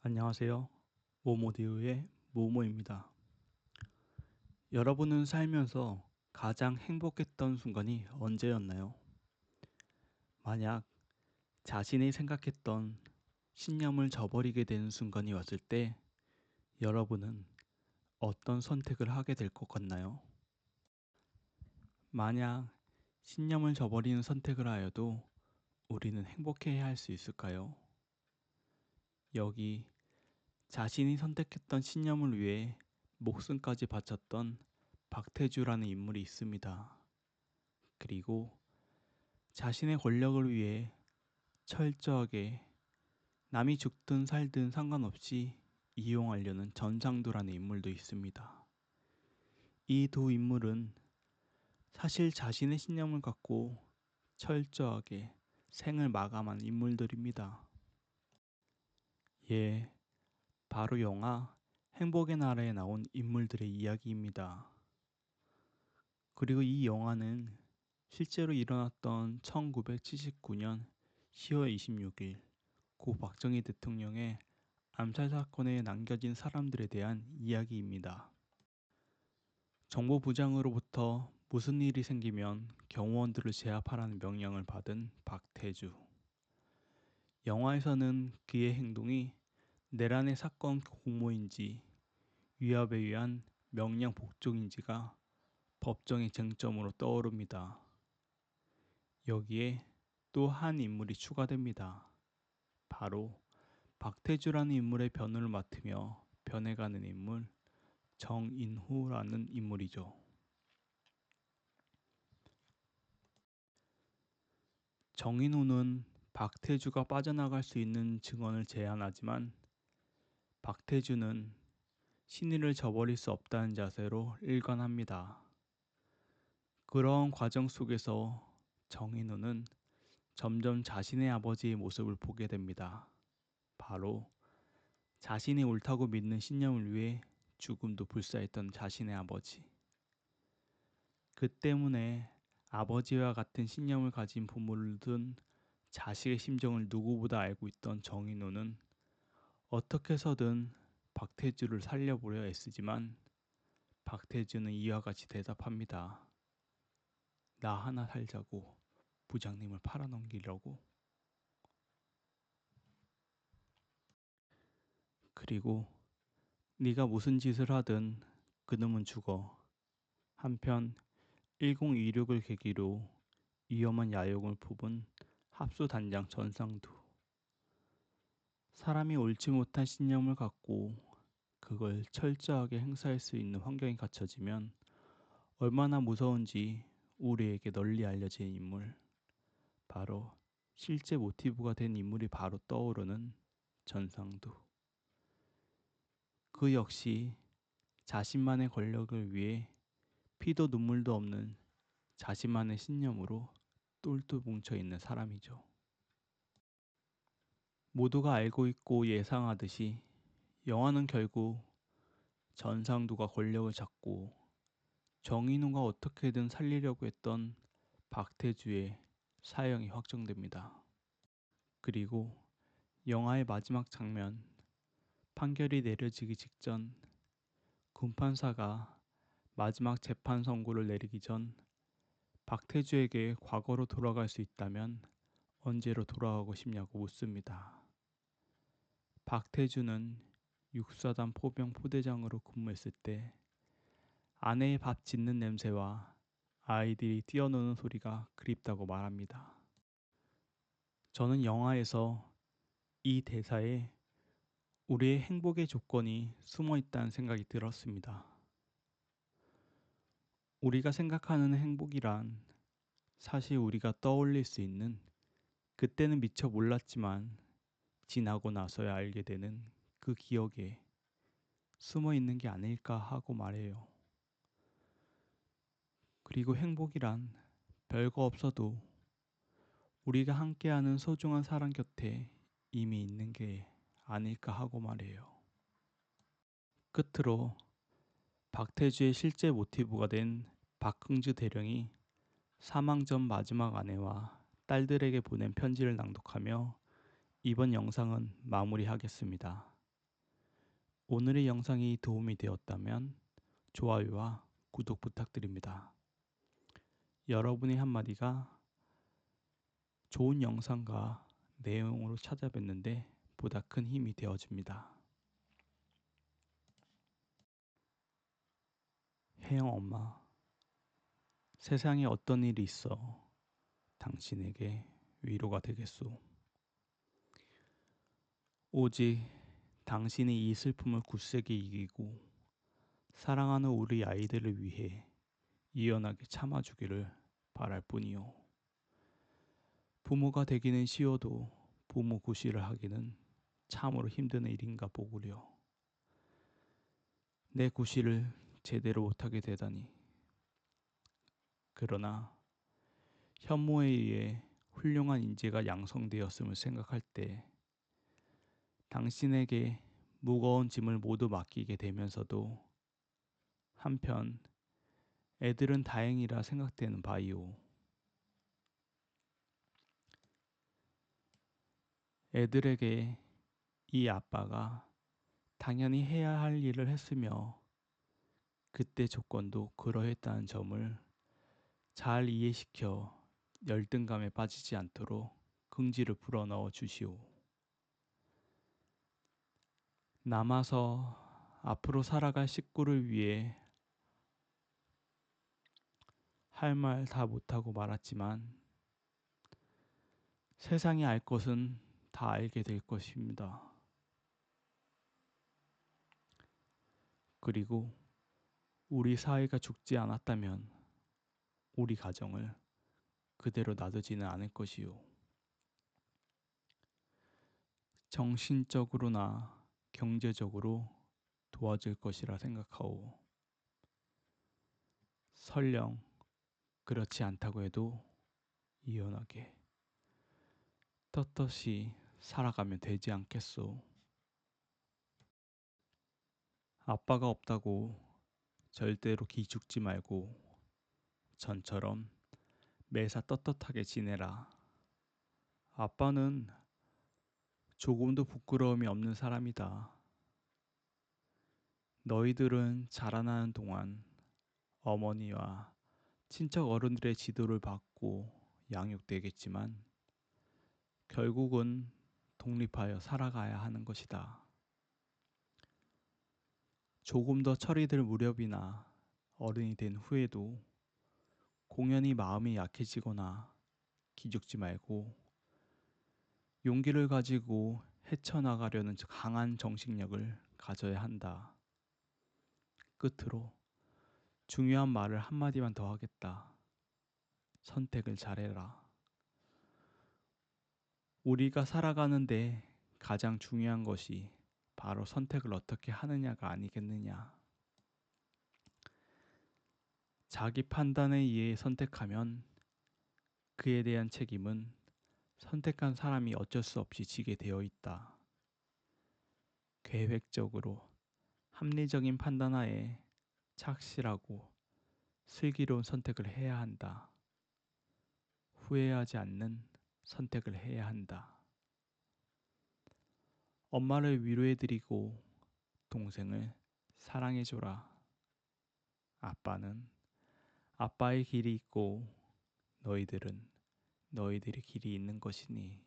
안녕하세요. 모모디우의 모모입니다. 여러분은 살면서 가장 행복했던 순간이 언제였나요? 만약 자신이 생각했던 신념을 저버리게 되는 순간이 왔을 때 여러분은 어떤 선택을 하게 될 것 같나요? 만약 신념을 저버리는 선택을 하여도 우리는 행복해야 할 수 있을까요? 여기 자신이 선택했던 신념을 위해 목숨까지 바쳤던 박태주라는 인물이 있습니다. 그리고 자신의 권력을 위해 철저하게 남이 죽든 살든 상관없이 이용하려는 전상도라는 인물도 있습니다. 이 두 인물은 사실 자신의 신념을 갖고 철저하게 생을 마감한 인물들입니다. 예, 바로 영화 행복의 나라에 나온 인물들의 이야기입니다. 그리고 이 영화는 실제로 일어났던 1979년 10월 26일 고 박정희 대통령의 암살 사건에 남겨진 사람들에 대한 이야기입니다. 정보부장으로부터 무슨 일이 생기면 경호원들을 제압하라는 명령을 받은 박태주. 영화에서는 그의 행동이 내란의 사건 공모인지 위협에 의한 명령 복종인지가 법정의 쟁점으로 떠오릅니다. 여기에 또 한 인물이 추가됩니다. 바로 박태주라는 인물의 변호를 맡으며 변해가는 인물 정인후라는 인물이죠. 정인후는 박태주가 빠져나갈 수 있는 증언을 제안하지만 박태주는 신의를 저버릴 수 없다는 자세로 일관합니다. 그런 과정 속에서 정인후는 점점 자신의 아버지의 모습을 보게 됩니다. 바로 자신이 옳다고 믿는 신념을 위해 죽음도 불사했던 자신의 아버지. 그 때문에 아버지와 같은 신념을 가진 부모를 둔 자식의 심정을 누구보다 알고 있던 정인호는 어떻게 해서든 박태주를 살려보려 애쓰지만 박태주는 이와 같이 대답합니다. 나 하나 살자고 부장님을 팔아넘기려고. 그리고 네가 무슨 짓을 하든 그놈은 죽어. 한편 1026을 계기로 위험한 야욕을 품은 합수단장 전상두. 사람이 옳지 못한 신념을 갖고 그걸 철저하게 행사할 수 있는 환경이 갖춰지면 얼마나 무서운지 우리에게 널리 알려진 인물. 바로 실제 모티브가 된 인물이 바로 떠오르는 전상두. 그 역시 자신만의 권력을 위해 피도 눈물도 없는 자신만의 신념으로 똘똘 뭉쳐있는 사람이죠. 모두가 알고 있고 예상하듯이 영화는 결국 전상두가 권력을 잡고 정인우가 어떻게든 살리려고 했던 박태주의 사형이 확정됩니다. 그리고 영화의 마지막 장면, 판결이 내려지기 직전 군판사가 마지막 재판 선고를 내리기 전 박태주에게 과거로 돌아갈 수 있다면 언제로 돌아가고 싶냐고 묻습니다. 박태주는 육사단 포병 포대장으로 근무했을 때 아내의 밥 짓는 냄새와 아이들이 뛰어노는 소리가 그립다고 말합니다. 저는 영화에서 이 대사에 우리의 행복의 조건이 숨어 있다는 생각이 들었습니다. 우리가 생각하는 행복이란 사실 우리가 떠올릴 수 있는 그때는 미처 몰랐지만 지나고 나서야 알게 되는 그 기억에 숨어 있는 게 아닐까 하고 말해요. 그리고 행복이란 별거 없어도 우리가 함께하는 소중한 사람 곁에 이미 있는 게 아닐까 하고 말해요. 끝으로 박태주의 실제 모티브가 된 박흥주 대령이 사망 전 마지막 아내와 딸들에게 보낸 편지를 낭독하며 이번 영상은 마무리하겠습니다. 오늘의 영상이 도움이 되었다면 좋아요와 구독 부탁드립니다. 여러분의 한마디가 좋은 영상과 내용으로 찾아뵙는데 보다 큰 힘이 되어줍니다. 혜영 엄마, 세상에 어떤 일이 있어 당신에게 위로가 되겠소. 오직 당신이 이 슬픔을 굳세게 이기고 사랑하는 우리 아이들을 위해 이연하게 참아주기를 바랄 뿐이요. 부모가 되기는 쉬워도 부모 구실을 하기는 참으로 힘든 일인가 보구려. 내 구실을 제대로 못하게 되다니. 그러나 현모에 의해 훌륭한 인재가 양성되었음을 생각할 때 당신에게 무거운 짐을 모두 맡기게 되면서도 한편 애들은 다행이라 생각되는 바이오. 애들에게 이 아빠가 당연히 해야 할 일을 했으며 그때 조건도 그러했다는 점을 잘 이해시켜 열등감에 빠지지 않도록 긍지를 불어넣어 주시오. 남아서 앞으로 살아갈 식구를 위해 할 말 다 못하고 말았지만 세상이 알 것은 다 알게 될 것입니다. 그리고 우리 사이가 죽지 않았다면 우리 가정을 그대로 놔두지는 않을 것이요. 정신적으로나 경제적으로 도와줄 것이라 생각하오. 설령 그렇지 않다고 해도 이연하게 떳떳이 살아가면 되지 않겠소. 아빠가 없다고 절대로 기죽지 말고 전처럼 매사 떳떳하게 지내라. 아빠는 조금도 부끄러움이 없는 사람이다. 너희들은 자라나는 동안 어머니와 친척 어른들의 지도를 받고 양육되겠지만 결국은 독립하여 살아가야 하는 것이다. 조금 더 철이 들 무렵이나 어른이 된 후에도 공연히 마음이 약해지거나 기죽지 말고 용기를 가지고 헤쳐나가려는 강한 정신력을 가져야 한다. 끝으로 중요한 말을 한마디만 더 하겠다. 선택을 잘해라. 우리가 살아가는데 가장 중요한 것이 바로 선택을 어떻게 하느냐가 아니겠느냐. 자기 판단에 의해 선택하면 그에 대한 책임은 선택한 사람이 어쩔 수 없이 지게 되어 있다. 계획적으로 합리적인 판단하에 착실하고 슬기로운 선택을 해야 한다. 후회하지 않는 선택을 해야 한다. 엄마를 위로해드리고 동생을 사랑해줘라. 아빠는 아빠의 길이 있고 너희들은 너희들의 길이 있는 것이니.